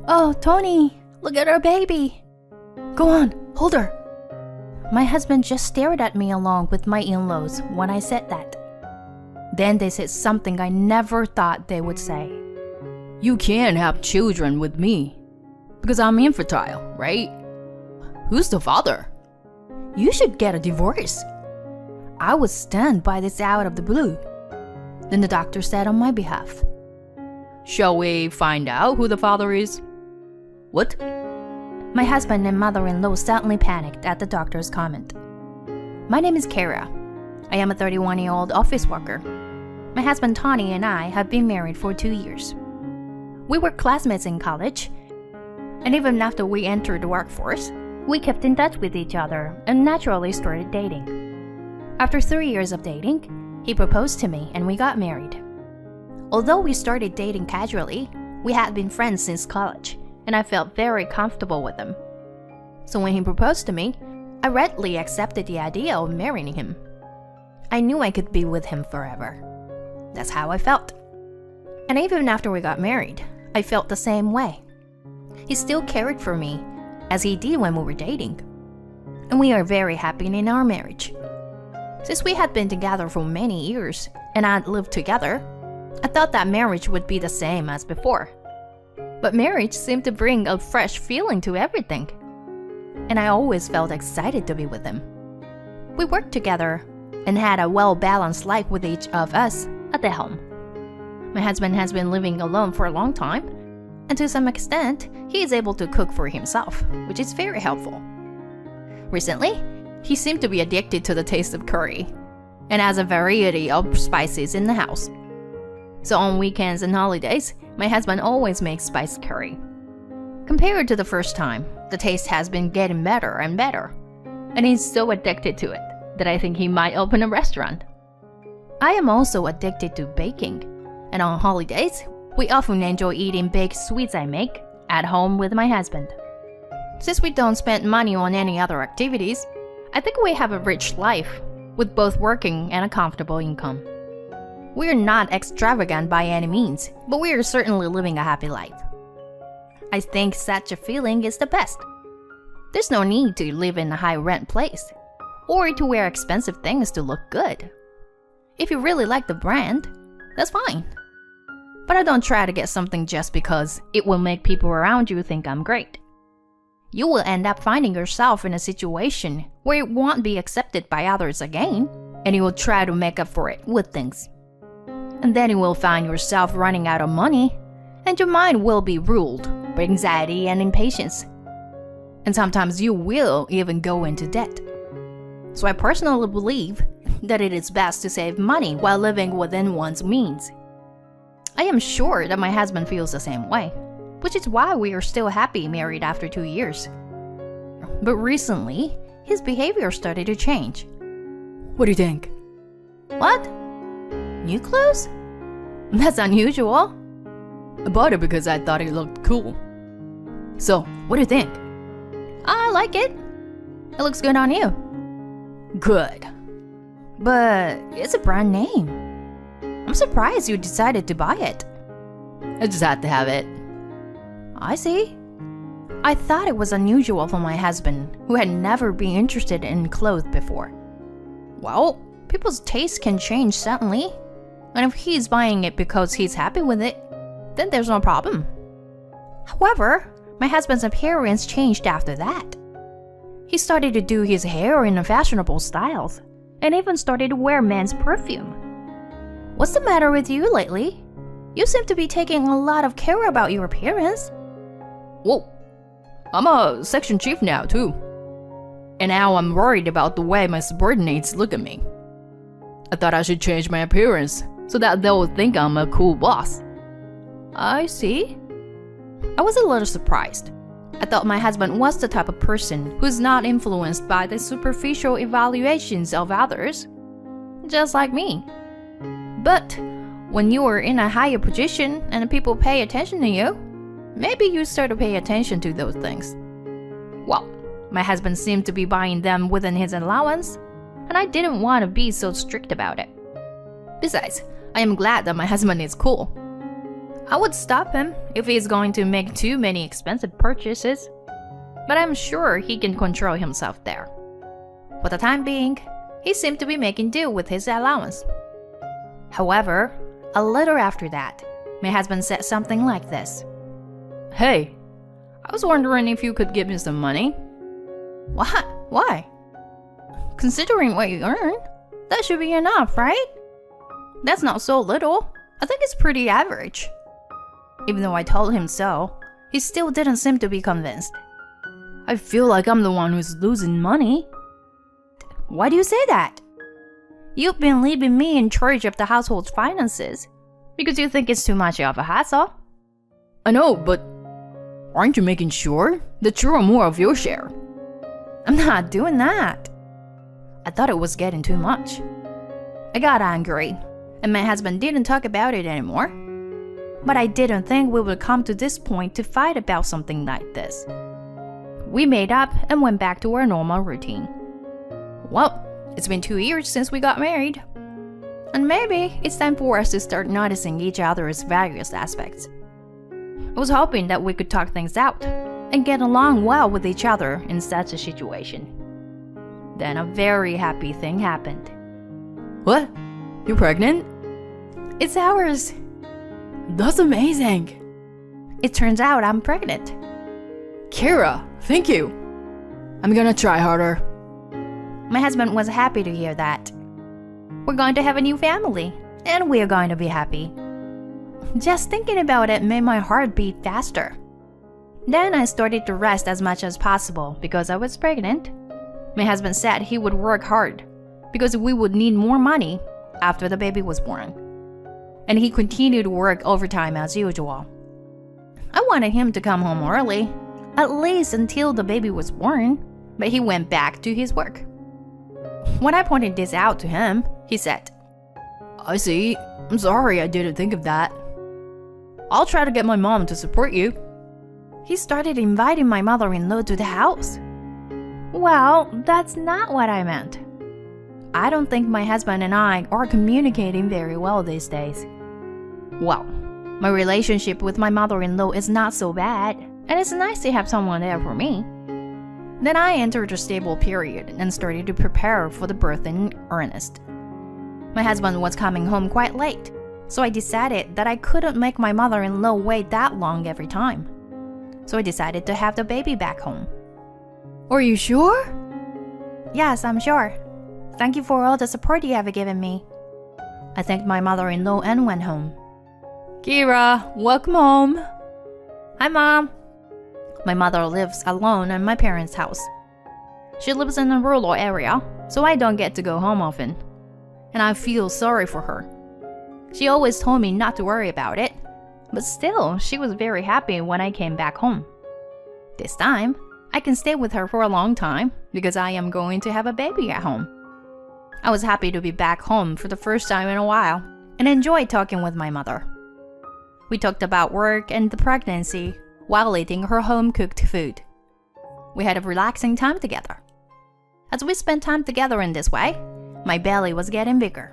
"Oh, Tony, look at our baby. Go on, hold her." My husband just stared at me along with my in-laws when I said that. Then they said something I never thought they would say. "You can't have children with me because I'm infertile, right? Who's the father? You should get a divorce." I was stunned by this out of the blue. Then the doctor said on my behalf, "Shall we find out who the father is?" "What?" My husband and mother-in-law suddenly panicked at the doctor's comment. "My name is Kara. I am a 31-year-old office worker. My husband Tony and I have been married for 2 years. We were classmates in college, and even after we entered the workforce, we kept in touch with each other and naturally started dating. After 3 years of dating, he proposed to me and we got married. Although we started dating casually, we had been friends since college, and I felt very comfortable with him. So when he proposed to me, I readily accepted the idea of marrying him. I knew I could be with him forever. That's how I felt. And even after we got married, I felt the same way. He still cared for me as he did when we were dating. And we are very happy in our marriage. Since we had been together for many years and had lived together, I thought that marriage would be the same as before. But marriage seemed to bring a fresh feeling to everything. And I always felt excited to be with him. We worked together and had a well-balanced life with each of us at the home. My husband has been living alone for a long time, and to some extent, he is able to cook for himself, which is very helpful. Recently, he seemed to be addicted to the taste of curry, and has a variety of spices in the house. So on weekends and holidays, my husband always makes spiced curry. Compared to the first time, the taste has been getting better and better, and he's so addicted to it that I think he might open a restaurant. I am also addicted to baking, and on holidays, we often enjoy eating baked sweets I make at home with my husband. Since we don't spend money on any other activities, I think we have a rich life, with both working and a comfortable income. We are not extravagant by any means, but we are certainly living a happy life. I think such a feeling is the best. There's no need to live in a high-rent place, or to wear expensive things to look good. If you really like the brand, that's fine. But I don't try to get something just because it will make people around you think I'm great. You will end up finding yourself in a situation where it won't be accepted by others again, and you will try to make up for it with things. And then you will find yourself running out of money, and your mind will be ruled by anxiety and impatience. And sometimes you will even go into debt. So I personally believe that it is best to save money while living within one's means. I am sure that my husband feels the same way, which is why we are still happy married after 2 years. But recently, his behavior started to change. What do you think? What? New clothes? That's unusual. I bought it because I thought it looked cool. So, what do you think? I like it. It looks good on you. Good. But it's a brand name. I'm surprised you decided to buy it. I just had to have it. I see. I thought it was unusual for my husband, who had never been interested in clothes before. Well, people's taste can change suddenly. And if he's buying it because he's happy with it, then there's no problem. However, my husband's appearance changed after that. He started to do his hair in fashionable styles, and even started to wear men's perfume. What's the matter with you lately? You seem to be taking a lot of care about your appearance. Whoa, I'm a section chief now too. And now I'm worried about the way my subordinates look at me. I thought I should change my appearance so that they'll think I'm a cool boss. I see. I was a little surprised. I thought my husband was the type of person who's not influenced by the superficial evaluations of others, just like me. But when you are in a higher position and people pay attention to you, maybe you start to pay attention to those things. Well, my husband seemed to be buying them within his allowance, and I didn't want to be so strict about it. Besides, I am glad that my husband is cool. I would stop him if he's going to make too many expensive purchases, but I'm sure he can control himself there. For the time being, he seemed to be making do with his allowance. However, a little after that, my husband said something like this. "Hey, I was wondering if you could give me some money." "What? Why?" "Considering what you earn, that should be enough, right?" "That's not so little. I think it's pretty average." Even though I told him so, he still didn't seem to be convinced. "I feel like I'm the one who's losing money." "Why do you say that?" "You've been leaving me in charge of the household's finances because you think it's too much of a hassle." I know, but aren't you making sure that you're more of your share? "I'm not doing that." I thought it was getting too much. I got angry, and my husband didn't talk about it anymore. But I didn't think we would come to this point to fight about something like this. We made up and went back to our normal routine. Well, it's been 2 years since we got married. And maybe it's time for us to start noticing each other's various aspects. I was hoping that we could talk things out and get along well with each other in such a situation. Then a very happy thing happened. What? You're pregnant? It's ours. That's amazing. It turns out I'm pregnant. Kira, thank you. I'm gonna try harder. My husband was happy to hear that. We're going to have a new family, and we're going to be happy. Just thinking about it made my heart beat faster. Then I started to rest as much as possible because I was pregnant. My husband said he would work hard because we would need more money after the baby was born. And he continued to work overtime as usual. I wanted him to come home early, at least until the baby was born, but he went back to his work. When I pointed this out to him, he said, I see. I'm sorry I didn't think of that. I'll try to get my mom to support you. He started inviting my mother-in-law to the house. Well, that's not what I meant. I don't think my husband and I are communicating very well these days. Well, my relationship with my mother-in-law is not so bad, and it's nice to have someone there for me. Then I entered a stable period and started to prepare for the birth in earnest. My husband was coming home quite late, so I decided that I couldn't make my mother-in-law wait that long every time. So I decided to have the baby back home. Are you sure? Yes, I'm sure. Thank you for all the support you have given me. I thanked my mother-in-law and went home. Kira, welcome home. Hi, Mom. My mother lives alone in my parents' house. She lives in a rural area, so I don't get to go home often. And I feel sorry for her. She always told me not to worry about it, but still, she was very happy when I came back home. This time, I can stay with her for a long time because I am going to have a baby at home. I was happy to be back home for the first time in a while and enjoyed talking with my mother. We talked about work and the pregnancy while eating her home-cooked food. We had a relaxing time together. As we spent time together in this way, my belly was getting bigger.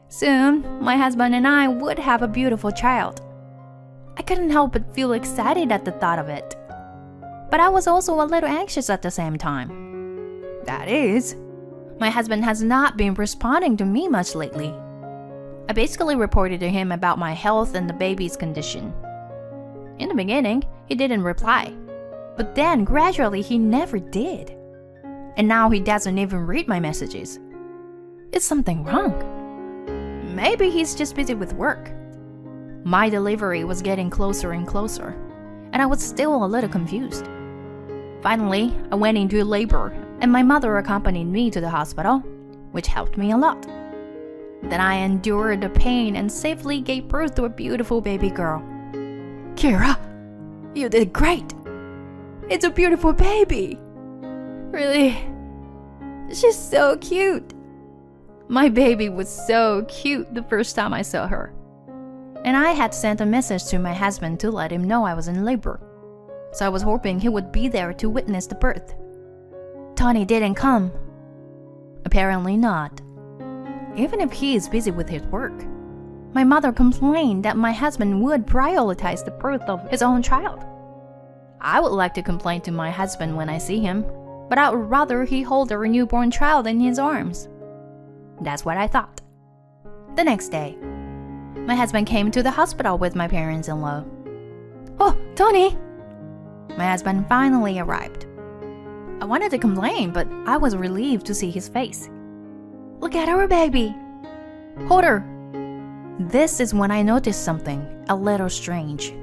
Soon, my husband and I would have a beautiful child. I couldn't help but feel excited at the thought of it. But I was also a little anxious at the same time. That is, my husband has not been responding to me much lately. I basically reported to him about my health and the baby's condition. In the beginning, he didn't reply, but then gradually he never did. And now he doesn't even read my messages. Is something wrong? Maybe he's just busy with work. My delivery was getting closer and closer, and I was still a little confused. Finally, I went into labor, and my mother accompanied me to the hospital, which helped me a lot. Then I endured the pain and safely gave birth to a beautiful baby girl. Kira, you did great. It's a beautiful baby. Really? She's so cute. My baby was so cute the first time I saw her. And I had sent a message to my husband to let him know I was in labor. So I was hoping he would be there to witness the birth. Tony didn't come. Apparently not. Even if he is busy with his work, my mother complained that my husband would prioritize the birth of his own child. I would like to complain to my husband when I see him, but I would rather he hold our newborn child in his arms. That's what I thought. The next day, my husband came to the hospital with my parents-in-law. "Oh, Tony!" My husband finally arrived. I wanted to complain, but I was relieved to see his face. "Look at our baby! Hold her!" This is when I noticed something a little strange.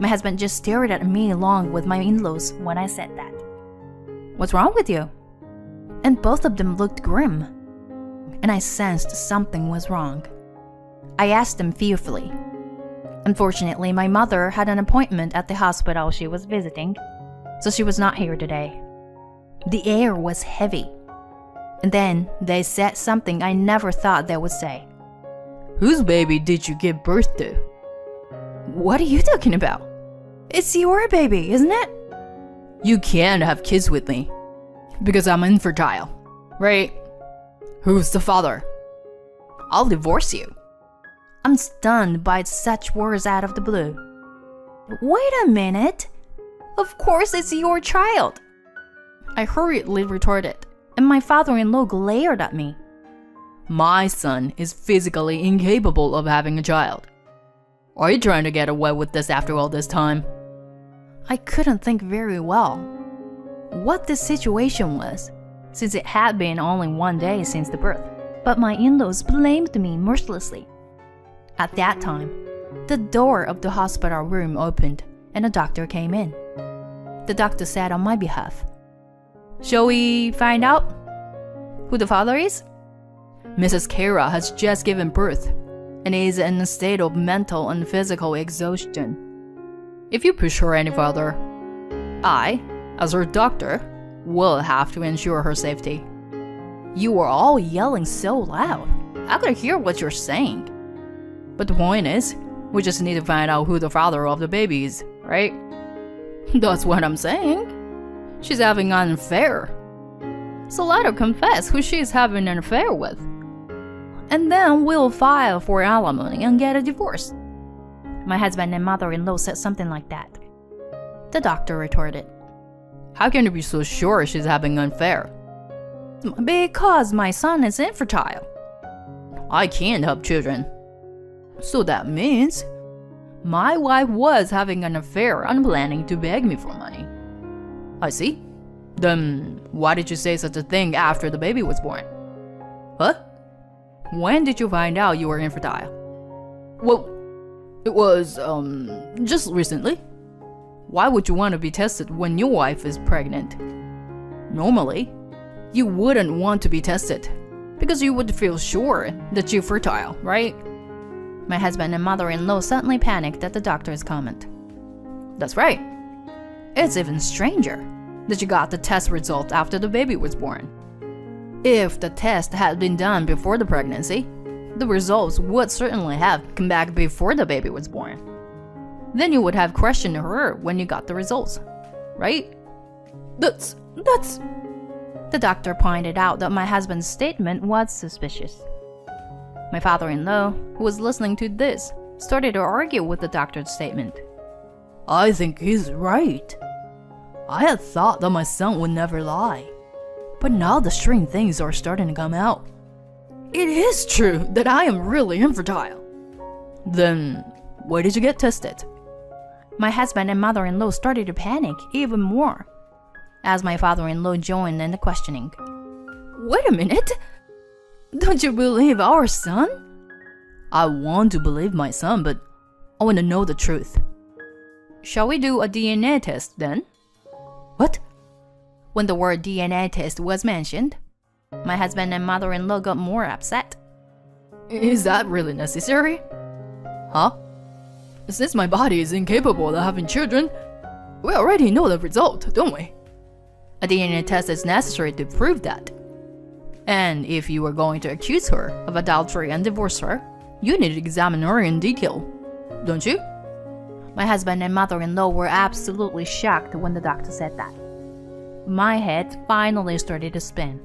My husband just stared at me along with my in-laws when I said that. "What's wrong with you?" And both of them looked grim, and I sensed something was wrong. I asked them fearfully. Unfortunately, my mother had an appointment at the hospital she was visiting, so she was not here today. The air was heavy. And then they said something I never thought they would say. Whose baby did you give birth to? "What are you talking about? It's your baby, isn't it?" You can't have kids with me because I'm infertile, right? Who's the father? I'll divorce you. I'm stunned by such words out of the blue. "Wait a minute. Of course it's your child," I hurriedly retorted, and my father-in-law glared at me. My son is physically incapable of having a child. Are you trying to get away with this after all this time? I couldn't think very well what the situation was, since it had been only one day since the birth, but my in-laws blamed me mercilessly. At that time, the door of the hospital room opened and a doctor came in. The doctor said on my behalf, "Shall we find out who the father is?" Mrs. Kara has just given birth and is in a state of mental and physical exhaustion. If you push her any further, I, as her doctor, will have to ensure her safety. You are all yelling so loud. I could hear what you're saying. But the point is, we just need to find out who the father of the baby is, right? That's what I'm saying. She's having an affair. So let her confess who she's having an affair with. And then we'll file for alimony and get a divorce. My husband and mother-in-law said something like that. The doctor retorted, "How can you be so sure she's having an affair?" "Because my son is infertile." "I can't have children." "So that means my wife was having an affair and planning to beg me for money." "I see. Then why did you say such a thing after the baby was born?" "Huh? When did you find out you were infertile?" "Well, it was, just recently." "Why would you want to be tested when your wife is pregnant?" "Normally, you wouldn't want to be tested because you would feel sure that you're fertile, right?" My husband and mother-in-law suddenly panicked at the doctor's comment. "That's right. It's even stranger that you got the test result after the baby was born. If the test had been done before the pregnancy, the results would certainly have come back before the baby was born. Then you would have questioned her when you got the results, right?" That's... The doctor pointed out that my husband's statement was suspicious. My father-in-law, who was listening to this, started to argue with the doctor's statement. "I think he's right. I had thought that my son would never lie. But now the strange things are starting to come out. It is true that I am really infertile." "Then, why did you get tested?" My husband and mother-in-law started to panic even more as my father-in-law joined in the questioning. "Wait a minute. Don't you believe our son?" "I want to believe my son, but I want to know the truth." "Shall we do a DNA test then?" "What?" When the word DNA test was mentioned, my husband and mother-in-law got more upset. "Is that really necessary?" "Huh? Since my body is incapable of having children, we already know the result, don't we?" "A DNA test is necessary to prove that. And if you were going to accuse her of adultery and divorce her, you need to examine her in detail, don't you?" My husband and mother-in-law were absolutely shocked when the doctor said that. My head finally started to spin,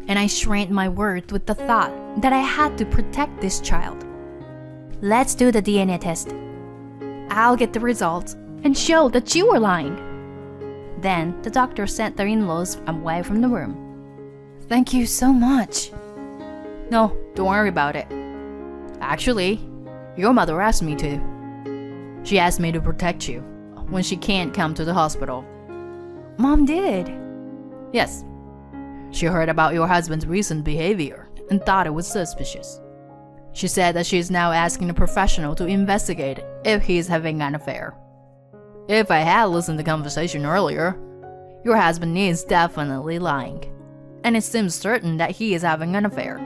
and I shrank my words with the thought that I had to protect this child. Let's do the DNA test. I'll get the results and show that you were lying. Then the doctor sent their in-laws away from the room. Thank you so much. No, don't worry about it. Actually, your mother asked me to. She asked me to protect you when she can't come to the hospital. Mom did. Yes. She heard about your husband's recent behavior and thought it was suspicious. She said that she is now asking a professional to investigate if he is having an affair. If I had listened to the conversation earlier, your husband is definitely lying, and it seems certain that he is having an affair.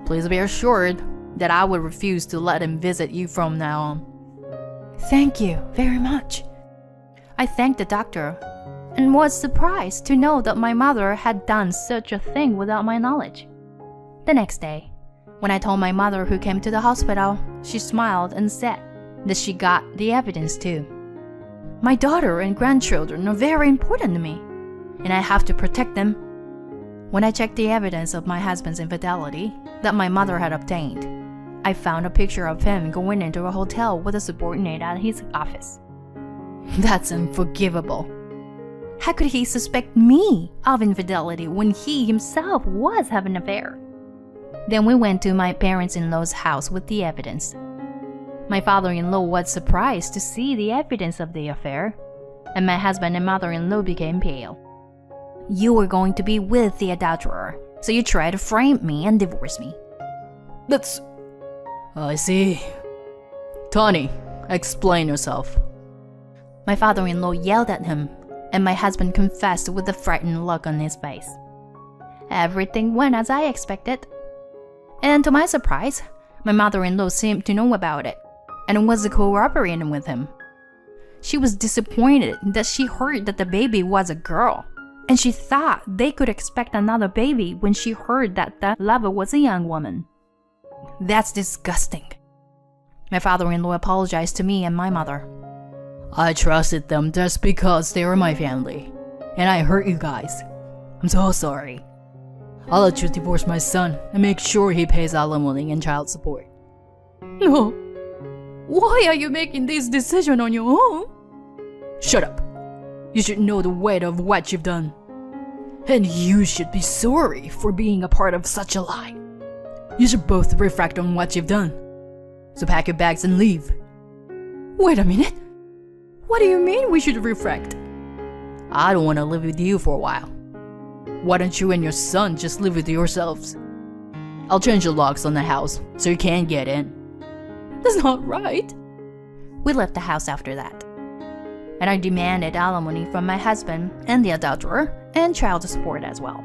Please be assured that I would refuse to let him visit you from now on. Thank you very much. I thanked the doctor and was surprised to know that my mother had done such a thing without my knowledge. The next day, when I told my mother who came to the hospital, she smiled and said that she got the evidence too. My daughter and grandchildren are very important to me, and I have to protect them. When I checked the evidence of my husband's infidelity that my mother had obtained, I found a picture of him going into a hotel with a subordinate at his office. That's unforgivable. How could he suspect me of infidelity when he himself was having an affair? Then we went to my parents-in-law's house with the evidence. My father-in-law was surprised to see the evidence of the affair, and my husband and mother-in-law became pale. You were going to be with the adulterer, so you tried to frame me and divorce me. That's... I see. Tony, explain yourself. My father-in-law yelled at him, and my husband confessed with a frightened look on his face. Everything went as I expected. And to my surprise, my mother-in-law seemed to know about it, and was cooperating with him. She was disappointed that she heard that the baby was a girl, and she thought they could expect another baby when she heard that the lover was a young woman. That's disgusting. My father-in-law apologized to me and my mother. I trusted them just because they were my family, and I hurt you guys. I'm so sorry. I'll let you divorce my son and make sure he pays alimony and child support. No. Why are you making this decision on your own? Shut up. You should know the weight of what you've done. And you should be sorry for being a part of such a lie. You should both reflect on what you've done. So pack your bags and leave. Wait a minute. What do you mean we should reflect? I don't want to live with you for a while. Why don't you and your son just live with yourselves? I'll change the locks on the house so you can't get in. That's not right. We left the house after that, and I demanded alimony from my husband and the adulterer and child support as well.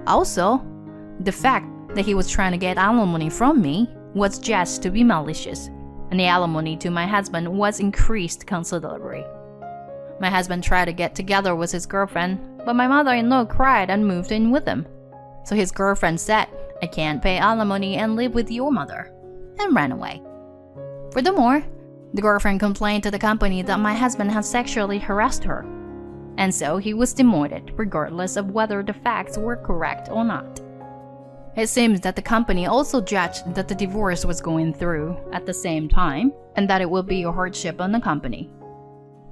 Also, the fact that he was trying to get alimony from me was just to be malicious, and the alimony to my husband was increased considerably. My husband tried to get together with his girlfriend, but my mother-in-law cried and moved in with him. So his girlfriend said, I can't pay alimony and live with your mother, and ran away. Furthermore, the girlfriend complained to the company that my husband had sexually harassed her, and so he was demoted regardless of whether the facts were correct or not. It seems that the company also judged that the divorce was going through at the same time, and that it will be a hardship on the company.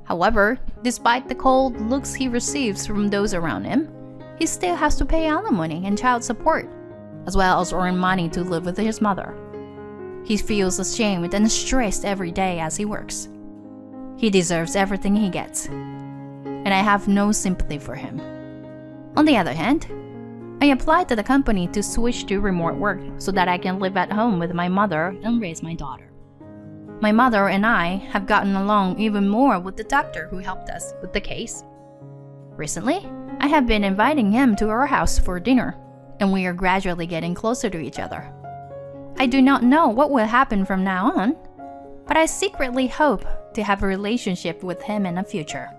However, despite the cold looks he receives from those around him, he still has to pay alimony and child support, as well as earn money to live with his mother. He feels ashamed and stressed every day as he works. He deserves everything he gets, and I have no sympathy for him. On the other hand, I applied to the company to switch to remote work so that I can live at home with my mother and raise my daughter. My mother and I have gotten along even more with the doctor who helped us with the case. Recently, I have been inviting him to our house for dinner, and we are gradually getting closer to each other. I do not know what will happen from now on, but I secretly hope to have a relationship with him in the future.